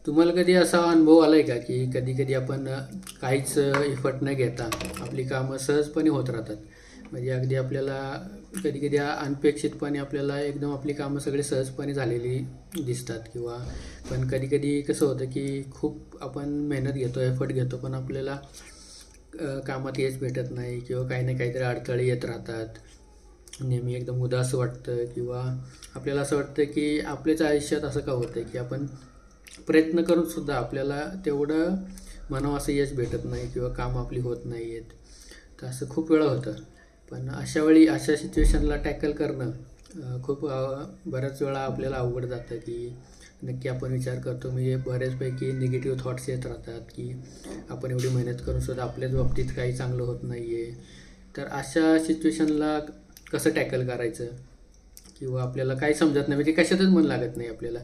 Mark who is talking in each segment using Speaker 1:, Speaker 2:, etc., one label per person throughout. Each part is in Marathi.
Speaker 1: तुम्हाला कधी असा अनुभव आलाय का की कधी कधी आपण काहीच एफर्ट न घेता आपली कामं सहजपणे होत राहतात. म्हणजे अगदी आपल्याला कधी कधी अनपेक्षितपणे आपल्याला एकदम आपली कामं सगळे सहजपणे झालेली दिसतात. किंवा पण कधी कधी कसं होतं की खूप आपण मेहनत घेतो, एफर्ट घेतो, पण आपल्याला कामात यश भेटत नाही किंवा काही ना काहीतरी अडथळे येत राहतात. नेहमी एकदम उदास वाटतं किंवा आपल्याला असं वाटतं की आपल्याच आयुष्यात असं का होतं की आपण प्रयत्न करून सुद्धा आपल्याला तेवढं म्हणावं असं यश भेटत नाही किंवा काम आपली होत नाही आहेत. तर असं खूप वेळा होतं. पण अशा वेळी अशा सिच्युएशनला टॅकल करणं खूप बऱ्याच वेळा आपल्याला अवघड जातं की नक्की आपण विचार करतो. म्हणजे बऱ्याचपैकी निगेटिव्ह थॉट्स येत राहतात की आपण एवढी मेहनत करून सुद्धा आपल्याच बाबतीत काही चांगलं होत नाही आहे. तर अशा सिच्युएशनला कसं टॅकल करायचं किंवा आपल्याला काही समजत नाही, म्हणजे कशातच मन लागत नाही आपल्याला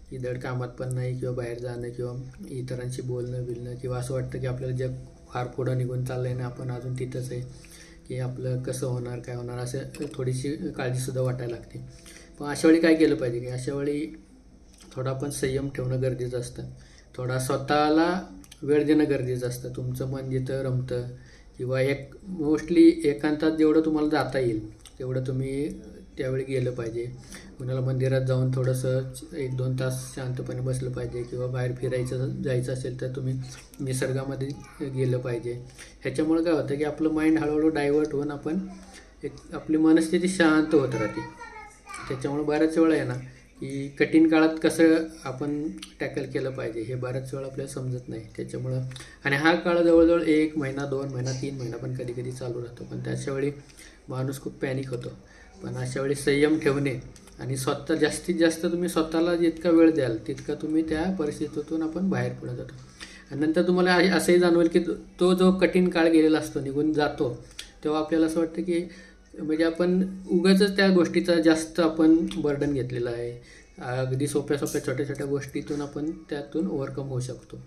Speaker 1: की धड कामात पण नाही किंवा बाहेर जाणं किंवा इतरांशी बोलणं बिलणं, किंवा असं वाटतं की आपल्याला जग फार पुढं निघून चाललं आहे ना, आपण अजून तिथंच आहे की आपलं कसं होणार काय होणार, असं थोडीशी काळजीसुद्धा वाटायला लागते. पण अशा वेळी काय केलं पाहिजे की अशा वेळी थोडा आपण संयम ठेवणं गरजेचं असतं. थोडा स्वतःला वेळ देणं गरजेचं असतं. तुमचं मन जिथं रमतं किंवा मोस्टली एकांतात जेवढं तुम्हाला जाता येईल तेवढं तुम्ही त्यावेळी गेलं पाहिजे. कुणाला मंदिरात जाऊन थोडंसं 1-2 तास शांतपणे बसलं पाहिजे किंवा बाहेर जायचं असेल तर तुम्ही निसर्गामध्ये गेलं पाहिजे. ह्याच्यामुळे काय होतं की आपलं माइंड हळूहळू डायव्हर्ट होऊन आपली मनस्थिती शांत होत राहते. त्याच्यामुळे बऱ्याच वेळा आहे ना की कठीण काळात कसं आपण टॅकल केलं पाहिजे हे बऱ्याच वेळा आपल्याला समजत नाही. त्याच्यामुळं आणि हा काळ जवळजवळ 1 महिना, 2 महिना, 3 महिना पण कधी कधी चालू राहतो. पण त्याच्यावेळी माणूस खूप पॅनिक होतो. पण अशावेळी संयम ठेवणे आणि स्वतः जास्तीत जास्त तुम्ही स्वतःला जितका वेळ द्याल तितका तुम्ही त्या परिस्थितीतून आपण बाहेर पडत जातो. आणि नंतर तुम्हाला असंही जाणवेल की तो जो कठीण काळ गेलेला असतो निघून जातो तेव्हा आपल्याला असं वाटतं की म्हणजे आपण उगाचच त्या गोष्टीचा जास्त आपण बर्डन घेतलेलं आहे. अगदी सोप्या सोप्या छोट्या छोट्या गोष्टीतून आपण त्यातून ओव्हरकम होऊ शकतो.